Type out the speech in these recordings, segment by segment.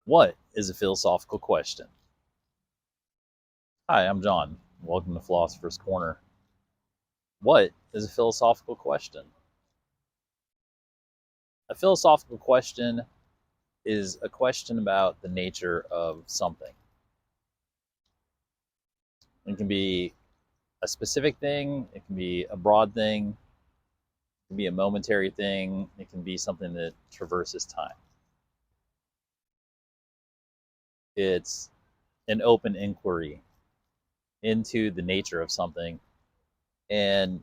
What is a philosophical question? Hi, I'm John. Welcome to Philosopher's Corner. What is a philosophical question? A philosophical question is a question about the nature of something. It can be a specific thing, it can be a broad thing, it can be a momentary thing, it can be something that traverses time. It's an open inquiry into the nature of something, and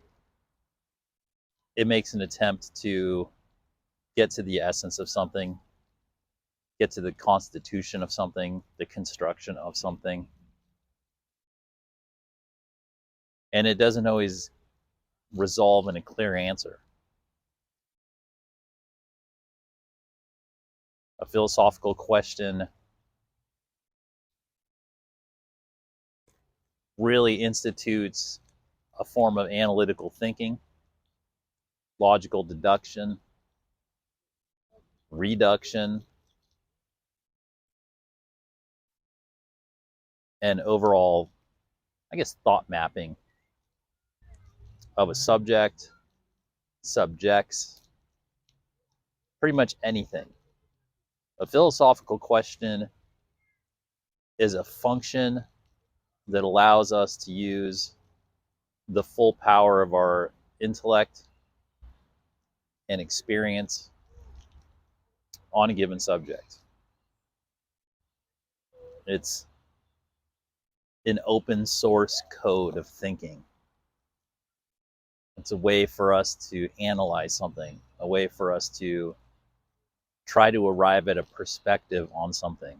it makes an attempt to get to the essence of something, get to the constitution of something, the construction of something. And it doesn't always resolve in a clear answer. A philosophical question really institutes a form of analytical thinking, logical deduction, reduction, and overall, thought mapping of a subject, subjects, pretty much anything. A philosophical question is a function that allows us to use the full power of our intellect and experience on a given subject. It's an open source code of thinking. It's a way for us to analyze something, a way for us to try to arrive at a perspective on something,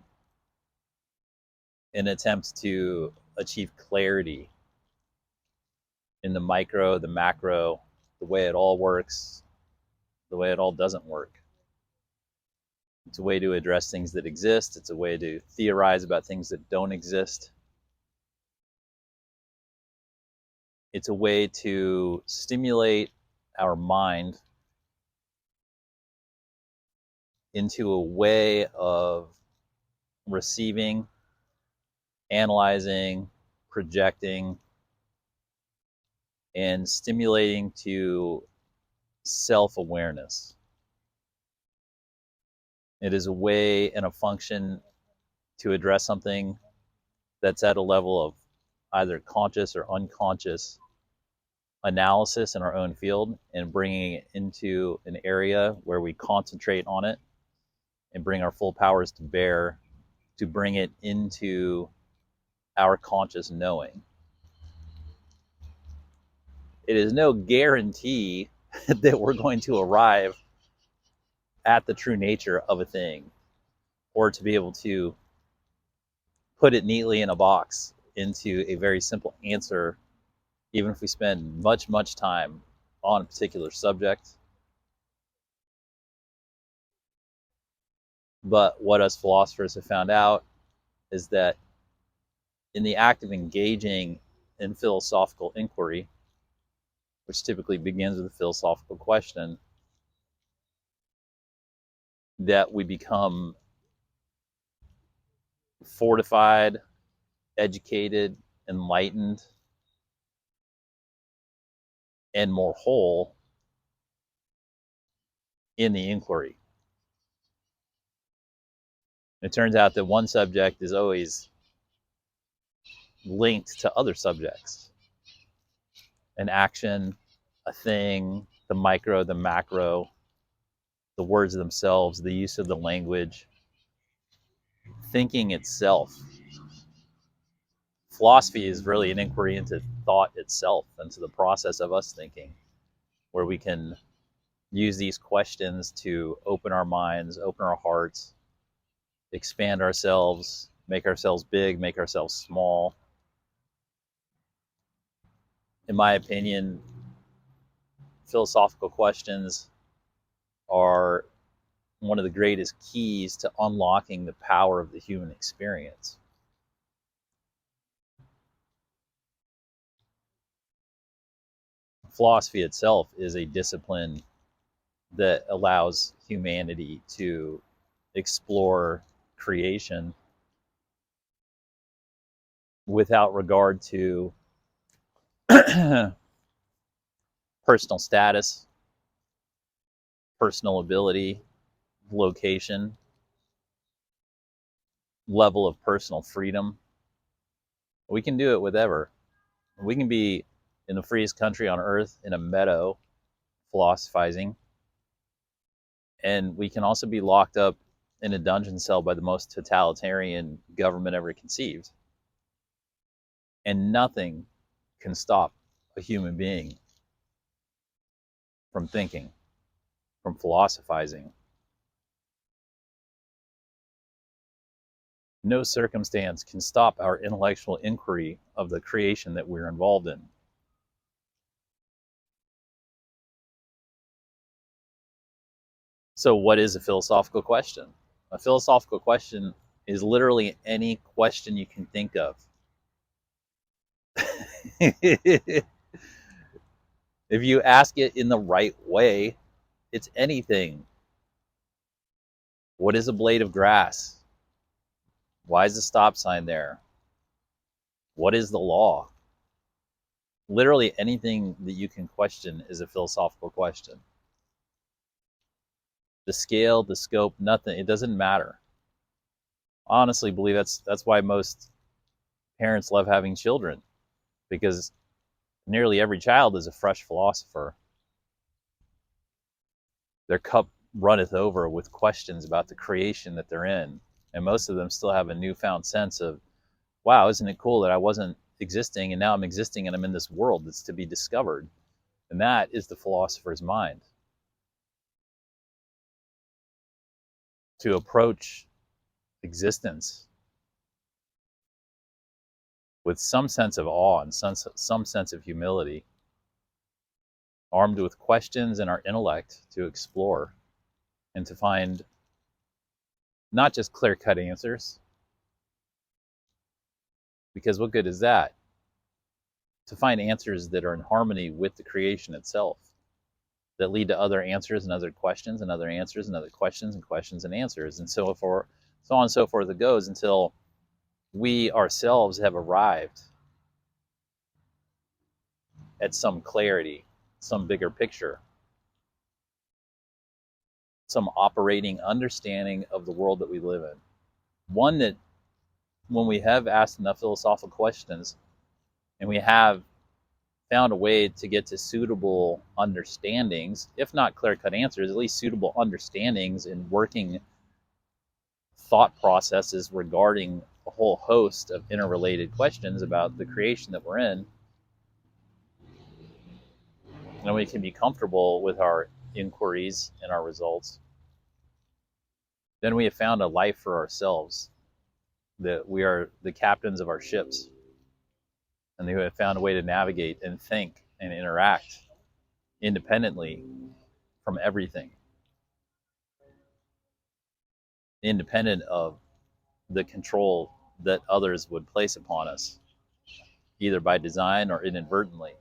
an attempt to achieve clarity in the micro, the macro, the way it all works, the way it all doesn't work. It's a way to address things that exist. It's a way to theorize about things that don't exist. It's a way to stimulate our mind into a way of receiving, analyzing, projecting, and stimulating to self-awareness. It is a way and a function to address something that's at a level of either conscious or unconscious analysis in our own field, and bringing it into an area where we concentrate on it and bring our full powers to bear to bring it into our conscious knowing. It is no guarantee that we're going to arrive at the true nature of a thing, or to be able to put it neatly in a box into a very simple answer, even if we spend much time on a particular subject. But what us philosophers have found out is that in the act of engaging in philosophical inquiry, which typically begins with a philosophical question, that we become fortified, educated, enlightened, and more whole in the inquiry. It turns out that one subject is always linked to other subjects. An action, a thing, the micro, the macro, the words themselves, the use of the language, thinking itself. Philosophy is really an inquiry into thought itself, into the process of us thinking, where we can use these questions to open our minds, open our hearts, expand ourselves, make ourselves big, make ourselves small. In my opinion, philosophical questions are one of the greatest keys to unlocking the power of the human experience. Philosophy itself is a discipline that allows humanity to explore creation without regard to personal status, personal ability, location, level of personal freedom. We can do it with ever. We can be in the freest country on earth in a meadow philosophizing, and we can also be locked up in a dungeon cell by the most totalitarian government ever conceived. And nothing can stop a human being from thinking, from philosophizing. No circumstance can stop our intellectual inquiry of the creation that we're involved in. So, what is a philosophical question? A philosophical question is literally any question you can think of. If you ask it in the right way, it's anything. What is a blade of grass? Why is the stop sign there? What is the law? Literally anything that you can question is a philosophical question. The scale, the scope, nothing. It doesn't matter. I honestly believe that's why most parents love having children, because nearly every child is a fresh philosopher. Their cup runneth over with questions about the creation that they're in, and most of them still have a newfound sense of, wow, isn't it cool that I wasn't existing and now I'm existing and I'm in this world that's to be discovered. And that is the philosopher's mind. To approach existence with some sense of awe and some sense of humility, armed with questions and our intellect to explore and to find not just clear-cut answers, because what good is that? To find answers that are in harmony with the creation itself, that lead to other answers and other questions and other answers and other questions and questions and answers, and so forth, so on and so forth it goes, until we ourselves have arrived at some clarity, some bigger picture, some operating understanding of the world that we live in. One that, when we have asked enough philosophical questions and we have found a way to get to suitable understandings, if not clear-cut answers, at least suitable understandings in working thought processes regarding a whole host of interrelated questions about the creation that we're in, and we can be comfortable with our inquiries and our results, then we have found a life for ourselves, that we are the captains of our ships, and we have found a way to navigate and think and interact independently from everything, independent of the control that others would place upon us, either by design or inadvertently.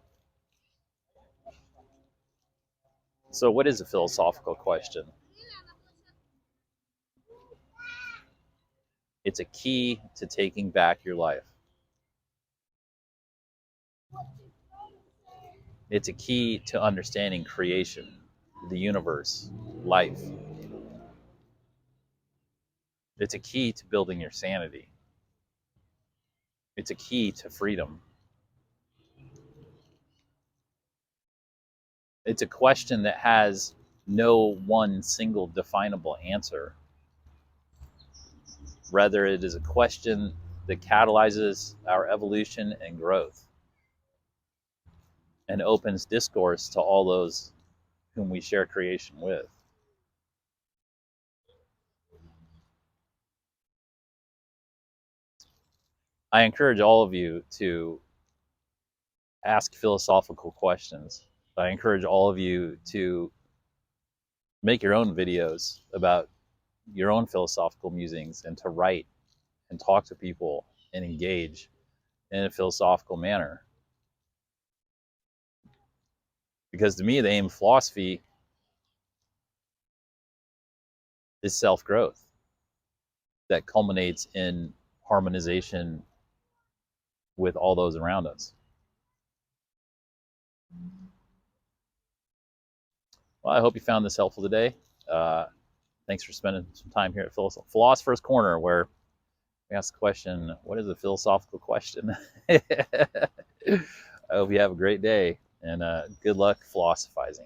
So what is a philosophical question? It's a key to taking back your life. It's a key to understanding creation, the universe, life. It's a key to building your sanity. It's a key to freedom. It's a question that has no one single definable answer. Rather, it is a question that catalyzes our evolution and growth and opens discourse to all those whom we share creation with. I encourage all of you to ask philosophical questions. I encourage all of you to make your own videos about your own philosophical musings and to write and talk to people and engage in a philosophical manner. Because to me, the aim of philosophy is self-growth. that culminates in harmonization with all those around us. Well, I hope you found this helpful today. Thanks for spending some time here at Philosopher's Corner, where we ask the question, what is a philosophical question? I hope you have a great day, and good luck philosophizing.